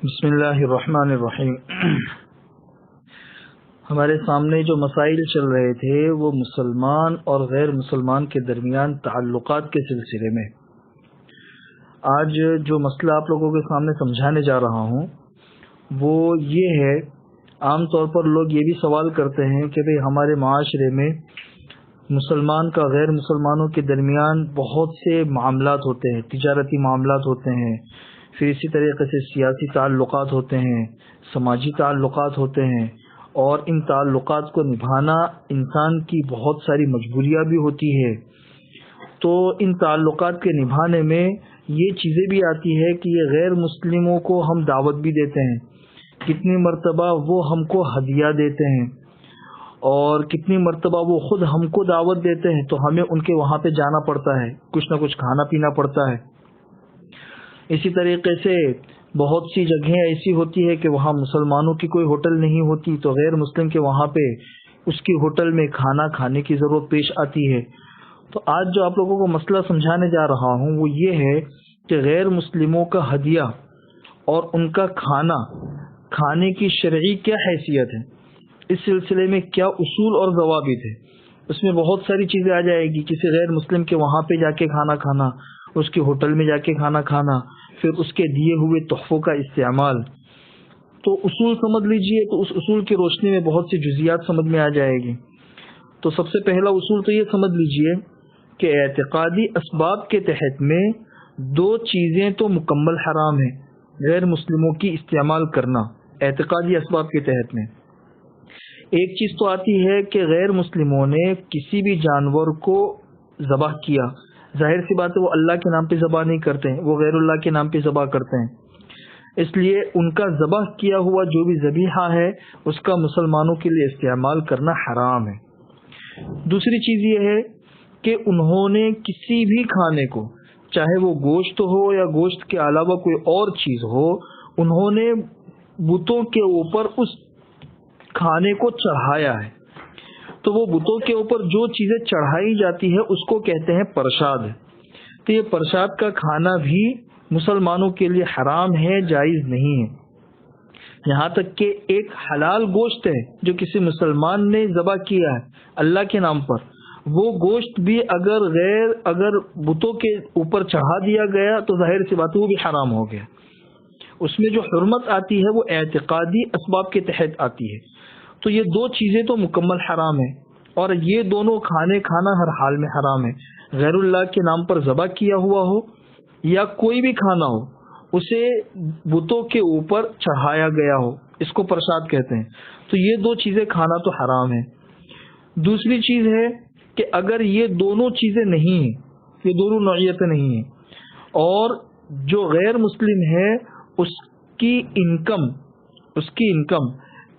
بسم اللہ الرحمن الرحیم۔ ہمارے سامنے جو مسائل چل رہے تھے وہ مسلمان اور غیر مسلمان کے درمیان تعلقات کے سلسلے میں۔ آج جو مسئلہ آپ لوگوں کے سامنے سمجھانے جا رہا ہوں وہ یہ ہے، عام طور پر لوگ یہ بھی سوال کرتے ہیں کہ بھئی ہمارے معاشرے میں مسلمان کا غیر مسلمانوں کے درمیان بہت سے معاملات ہوتے ہیں، تجارتی معاملات ہوتے ہیں، پھر اسی طریقے سے سیاسی تعلقات ہوتے ہیں، سماجی تعلقات ہوتے ہیں، اور ان تعلقات کو نبھانا انسان کی بہت ساری مجبوریاں بھی ہوتی ہے۔ تو ان تعلقات کے نبھانے میں یہ چیزیں بھی آتی ہے کہ یہ غیر مسلموں کو ہم دعوت بھی دیتے ہیں، کتنی مرتبہ وہ ہم کو ہدیہ دیتے ہیں، اور کتنی مرتبہ وہ خود ہم کو دعوت دیتے ہیں تو ہمیں ان کے وہاں پہ جانا پڑتا ہے، کچھ نہ کچھ کھانا پینا پڑتا ہے۔ اسی طریقے سے بہت سی جگہیں ایسی ہوتی ہے کہ وہاں مسلمانوں کی کوئی ہوٹل نہیں ہوتی تو غیر مسلم کے وہاں پہ اس کی ہوٹل میں کھانا کھانے کی ضرورت پیش آتی ہے۔ تو آج جو آپ لوگوں کو مسئلہ سمجھانے جا رہا ہوں وہ یہ ہے کہ غیر مسلموں کا ہدیہ اور ان کا کھانے کی شرعی کیا حیثیت ہے، اس سلسلے میں کیا اصول اور ضوابط ہے۔ اس میں بہت ساری چیزیں آ جائے گی، کسی غیر مسلم کے وہاں پہ جا کے کھانا کھانا، اس کی ہوٹل میں جا کے کھانا کھانا، پھر اس کے دیے ہوئے تحفوں کا استعمال۔ تو اصول سمجھ لیجئے، تو اس اصول کی روشنی میں بہت سی جزیات سمجھ میں آ جائے گی۔ تو سب سے پہلا اصول تو یہ سمجھ لیجئے کہ اعتقادی اسباب کے تحت میں دو چیزیں تو مکمل حرام ہیں غیر مسلموں کی استعمال کرنا۔ اعتقادی اسباب کے تحت میں ایک چیز تو آتی ہے کہ غیر مسلموں نے کسی بھی جانور کو ذبح کیا، ظاہر سی بات ہے وہ اللہ کے نام پہ ذبح نہیں کرتے ہیں، وہ غیر اللہ کے نام پہ ذبح کرتے ہیں، اس لیے ان کا ذبح کیا ہوا جو بھی ذبیحہ ہے اس کا مسلمانوں کے لیے استعمال کرنا حرام ہے۔ دوسری چیز یہ ہے کہ انہوں نے کسی بھی کھانے کو، چاہے وہ گوشت ہو یا گوشت کے علاوہ کوئی اور چیز ہو، انہوں نے بتوں کے اوپر اس کھانے کو چڑھایا ہے۔ تو وہ بتوں کے اوپر جو چیزیں چڑھائی جاتی ہے اس کو کہتے ہیں پرشاد۔ تو یہ پرشاد کا کھانا بھی مسلمانوں کے لیے حرام ہے، جائز نہیں ہے۔ یہاں تک کہ ایک حلال گوشت ہے جو کسی مسلمان نے ذبح کیا ہے اللہ کے نام پر، وہ گوشت بھی اگر بتوں کے اوپر چڑھا دیا گیا تو ظاہر سی بات ہے وہ بھی حرام ہو گیا۔ اس میں جو حرمت آتی ہے وہ اعتقادی اسباب کے تحت آتی ہے۔ تو یہ دو چیزیں تو مکمل حرام ہیں، اور یہ دونوں کھانا ہر حال میں حرام ہے۔ غیر اللہ کے نام پر ذبح کیا ہوا ہو یا کوئی بھی کھانا ہو اسے بتوں کے اوپر چڑھایا گیا ہو، اس کو پرساد کہتے ہیں۔ تو یہ دو چیزیں کھانا تو حرام ہے۔ دوسری چیز ہے کہ اگر یہ دونوں چیزیں نہیں ہیں، یہ دونوں نوعیتیں نہیں ہیں، اور جو غیر مسلم ہے اس کی انکم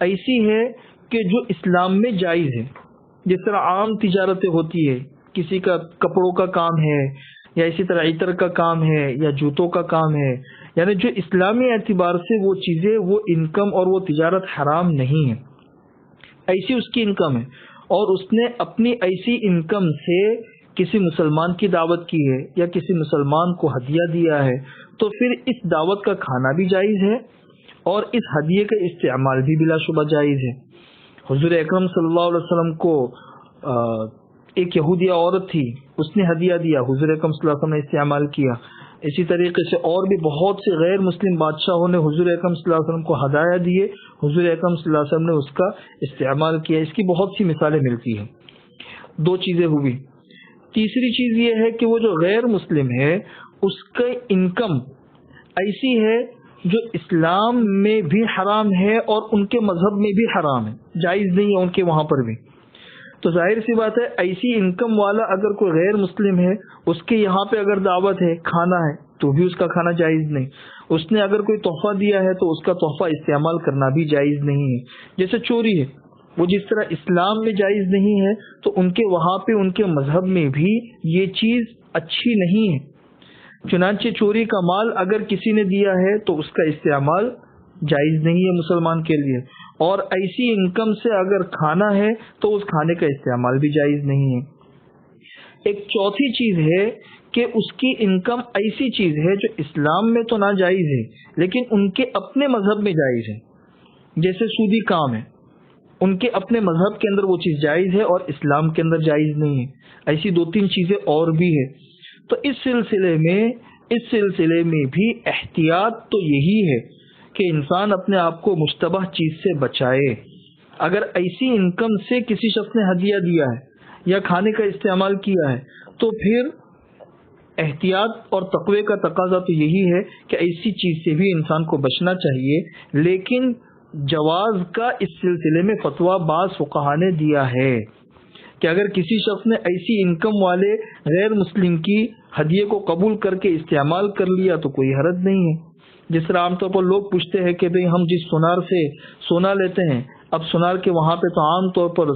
ایسی ہے کہ جو اسلام میں جائز ہے، جس طرح عام تجارتیں ہوتی ہے، کسی کا کپڑوں کا کام ہے یا اسی طرح عطر کا کام ہے یا جوتوں کا کام ہے، یعنی جو اسلامی اعتبار سے وہ چیزیں، وہ انکم اور وہ تجارت حرام نہیں ہے، ایسی اس کی انکم ہے، اور اس نے اپنی ایسی انکم سے کسی مسلمان کی دعوت کی ہے یا کسی مسلمان کو ہدیہ دیا ہے، تو پھر اس دعوت کا کھانا بھی جائز ہے اور اس ہدیے کا استعمال بھی بلا شبہ جائز ہے۔ حضور اکرم صلی اللہ علیہ وسلم کو ایک یہودیہ عورت تھی، اس نے ہدیہ دیا، حضور اکرم صلی اللہ علیہ وسلم نے استعمال کیا۔ اسی طریقے سے اور بھی بہت سے غیر مسلم بادشاہوں نے حضور اکرم صلی اللہ علیہ وسلم کو ہدایہ دیے، حضور اکرم صلی اللہ علیہ وسلم نے اس کا استعمال کیا۔ اس کی بہت سی مثالیں ملتی ہیں۔ دو چیزیں ہوئی۔ تیسری چیز یہ ہے کہ وہ جو غیر مسلم ہے اس کا انکم ایسی ہے جو اسلام میں بھی حرام ہے اور ان کے مذہب میں بھی حرام ہے، جائز نہیں ہے ان کے وہاں پر بھی۔ تو ظاہر سی بات ہے ایسی انکم والا اگر کوئی غیر مسلم ہے، اس کے یہاں پہ اگر دعوت ہے، کھانا ہے، تو بھی اس کا کھانا جائز نہیں۔ اس نے اگر کوئی تحفہ دیا ہے تو اس کا تحفہ استعمال کرنا بھی جائز نہیں ہے۔ جیسے چوری ہے، وہ جس طرح اسلام میں جائز نہیں ہے تو ان کے وہاں پہ ان کے مذہب میں بھی یہ چیز اچھی نہیں ہے۔ چنانچہ چوری کا مال اگر کسی نے دیا ہے تو اس کا استعمال جائز نہیں ہے مسلمان کے لیے، اور ایسی انکم سے اگر کھانا ہے تو اس کھانے کا استعمال بھی جائز نہیں ہے۔ ایک چوتھی چیز ہے کہ اس کی انکم ایسی چیز ہے جو اسلام میں تو ناجائز ہے لیکن ان کے اپنے مذہب میں جائز ہے، جیسے سودی کام ہے، ان کے اپنے مذہب کے اندر وہ چیز جائز ہے اور اسلام کے اندر جائز نہیں ہے، ایسی 2-3 چیزیں اور بھی ہے۔ تو اس سلسلے میں بھی احتیاط تو یہی ہے کہ انسان اپنے آپ کو مشتبہ چیز سے بچائے۔ اگر ایسی انکم سے کسی شخص نے ہدیہ دیا ہے یا کھانے کا استعمال کیا ہے تو پھر احتیاط اور تقوی کا تقاضا تو یہی ہے کہ ایسی چیز سے بھی انسان کو بچنا چاہیے، لیکن جواز کا اس سلسلے میں فتویٰ بعض فقہا نے دیا ہے کہ اگر کسی شخص نے ایسی انکم والے غیر مسلم کی ہدیے کو قبول کر کے استعمال کر لیا تو کوئی حرج نہیں ہے۔ جس طرح عام طور پر لوگ پوچھتے ہیں کہ بھئی ہم جس سونار سے سونا لیتے ہیں، اب سونار کے وہاں پہ تو عام طور پر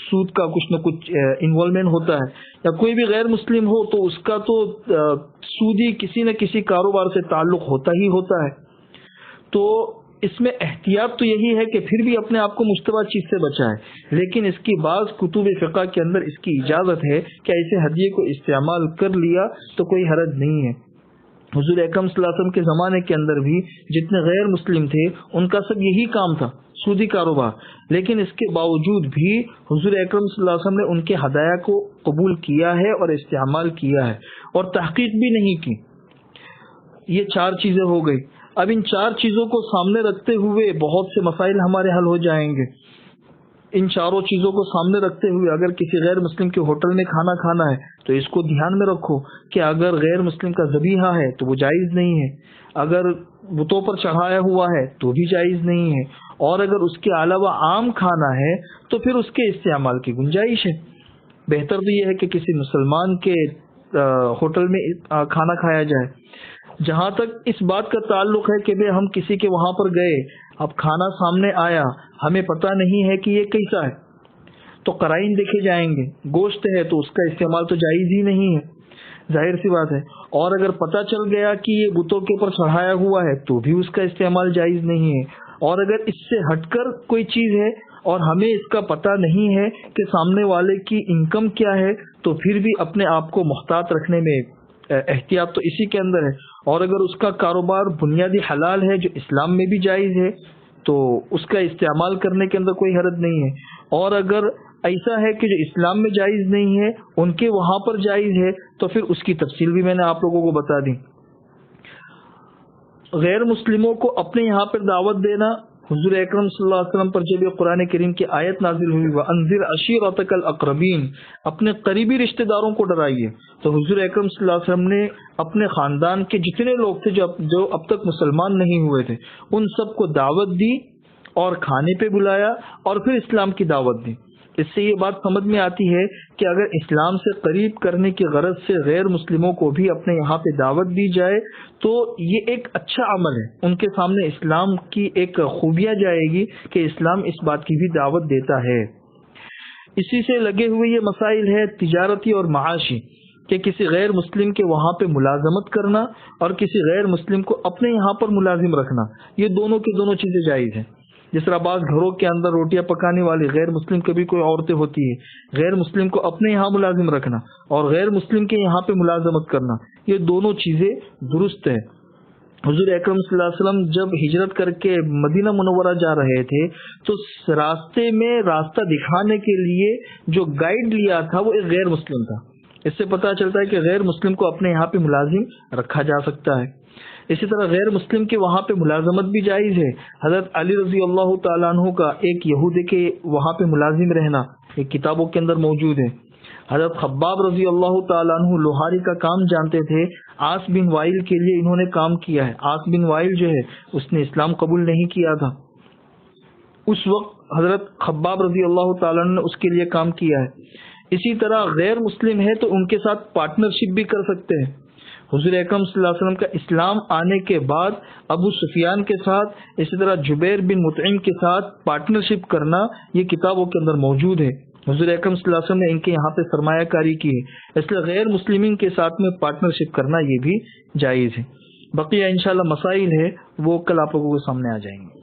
سود کا کچھ نہ کچھ انوالومنٹ ہوتا ہے، یا کوئی بھی غیر مسلم ہو تو اس کا تو سودی کسی نہ کسی کاروبار سے تعلق ہوتا ہی ہوتا ہے۔ تو اس میں احتیاط تو یہی ہے کہ پھر بھی اپنے آپ کو مشتبہ چیز سے بچائے، لیکن اس کی بعض کتب فقہ کے اندر اس کی اجازت ہے کہ ایسے ہدیے کو استعمال کر لیا تو کوئی حرج نہیں ہے۔ حضور اکرم صلی اللہ علیہ وسلم کے زمانے کے اندر بھی جتنے غیر مسلم تھے ان کا سب یہی کام تھا، سودی کاروبار، لیکن اس کے باوجود بھی حضور اکرم صلی اللہ علیہ وسلم نے ان کے ہدایہ کو قبول کیا ہے اور استعمال کیا ہے اور تحقیق بھی نہیں کی۔ یہ 4 چیزیں ہو گئی۔ اب ان 4 چیزوں کو سامنے رکھتے ہوئے بہت سے مسائل ہمارے حل ہو جائیں گے۔ ان چاروں چیزوں کو سامنے رکھتے ہوئے اگر کسی غیر مسلم کے ہوٹل میں کھانا کھانا ہے تو اس کو دھیان میں رکھو کہ اگر غیر مسلم کا ذبیحہ ہے تو وہ جائز نہیں ہے، اگر بتوں پر چڑھایا ہوا ہے تو بھی جائز نہیں ہے، اور اگر اس کے علاوہ عام کھانا ہے تو پھر اس کے استعمال کی گنجائش ہے۔ بہتر تو یہ ہے کہ کسی مسلمان کے ہوٹل میں کھانا کھایا جائے۔ جہاں تک اس بات کا تعلق ہے کہ ہم کسی کے وہاں پر گئے، اب کھانا سامنے آیا، ہمیں پتہ نہیں ہے کہ یہ کیسا ہے، تو قرائن دیکھے جائیں گے۔ گوشت ہے تو اس کا استعمال تو جائز ہی نہیں ہے، ظاہر سی بات ہے، اور اگر پتہ چل گیا کہ یہ بتوں کے اوپر چڑھایا ہوا ہے تو بھی اس کا استعمال جائز نہیں ہے، اور اگر اس سے ہٹ کر کوئی چیز ہے اور ہمیں اس کا پتہ نہیں ہے کہ سامنے والے کی انکم کیا ہے تو پھر بھی اپنے آپ کو محتاط رکھنے میں احتیاط تو اسی کے اندر ہے۔ اور اگر اس کا کاروبار بنیادی حلال ہے جو اسلام میں بھی جائز ہے تو اس کا استعمال کرنے کے اندر کوئی حرج نہیں ہے، اور اگر ایسا ہے کہ جو اسلام میں جائز نہیں ہے ان کے وہاں پر جائز ہے تو پھر اس کی تفصیل بھی میں نے آپ لوگوں کو بتا دی۔ غیر مسلموں کو اپنے یہاں پر دعوت دینا، حضور اکرم صلی اللہ علیہ وسلم پر جب یہ قرآن کریم کی آیت نازل ہوئی وَأَنذِرْ عَشِيرَتَكَ الْأَقْرَبِينَ، اپنے قریبی رشتہ داروں کو ڈرائیے، تو حضور اکرم صلی اللہ علیہ وسلم نے اپنے خاندان کے جتنے لوگ تھے جو اب تک مسلمان نہیں ہوئے تھے ان سب کو دعوت دی اور کھانے پہ بلایا اور پھر اسلام کی دعوت دی۔ اس سے یہ بات سمجھ میں آتی ہے کہ اگر اسلام سے قریب کرنے کی غرض سے غیر مسلموں کو بھی اپنے یہاں پہ دعوت دی جائے تو یہ ایک اچھا عمل ہے، ان کے سامنے اسلام کی ایک خوبیاں جائے گی کہ اسلام اس بات کی بھی دعوت دیتا ہے۔ اسی سے لگے ہوئے یہ مسائل ہے تجارتی اور معاشی، کہ کسی غیر مسلم کے وہاں پہ ملازمت کرنا اور کسی غیر مسلم کو اپنے یہاں پر ملازم رکھنا، یہ دونوں کی دونوں چیزیں جائز ہیں۔ جس طرح بعض گھروں کے اندر روٹیاں پکانے والی غیر مسلم کے بھی کوئی عورتیں ہوتی ہیں، غیر مسلم کو اپنے یہاں ملازم رکھنا اور غیر مسلم کے یہاں پہ ملازمت کرنا، یہ دونوں چیزیں درست ہیں۔ حضور اکرم صلی اللہ علیہ وسلم جب ہجرت کر کے مدینہ منورہ جا رہے تھے تو راستے میں راستہ دکھانے کے لیے جو گائیڈ لیا تھا وہ ایک غیر مسلم تھا۔ اس سے پتہ چلتا ہے کہ غیر مسلم کو اپنے یہاں پہ ملازم رکھا جا سکتا ہے۔ اسی طرح غیر مسلم کے وہاں پہ ملازمت بھی جائز ہے۔ حضرت علی رضی اللہ تعالیٰ عنہ کا ایک یہودی کے وہاں پہ ملازم رہنا ایک کتابوں کے اندر موجود ہے۔ حضرت خباب رضی اللہ تعالیٰ عنہ لوہاری کا کام جانتے تھے، عاص بن وائل کے لیے انہوں نے کام کیا ہے۔ عاص بن وائل جو ہے اس نے اسلام قبول نہیں کیا تھا، اس وقت حضرت خباب رضی اللہ تعالیٰ عنہ نے اس کے لیے کام کیا ہے۔ اسی طرح غیر مسلم ہے تو ان کے ساتھ پارٹنرشپ بھی کر سکتے ہیں۔ حضور اکرم صلی اللہ علیہ وسلم کا اسلام آنے کے بعد ابو سفیان کے ساتھ، اسی طرح جبیر بن مطعم کے ساتھ پارٹنرشپ کرنا یہ کتابوں کے اندر موجود ہے۔ حضور اکرم صلی اللہ علیہ وسلم نے ان کے یہاں پہ سرمایہ کاری کی ہے، اس لیے غیر مسلمین کے ساتھ میں پارٹنرشپ کرنا یہ بھی جائز ہے۔ بقیہ انشاءاللہ مسائل ہے وہ کل آپ لوگوں کے سامنے آ جائیں گے۔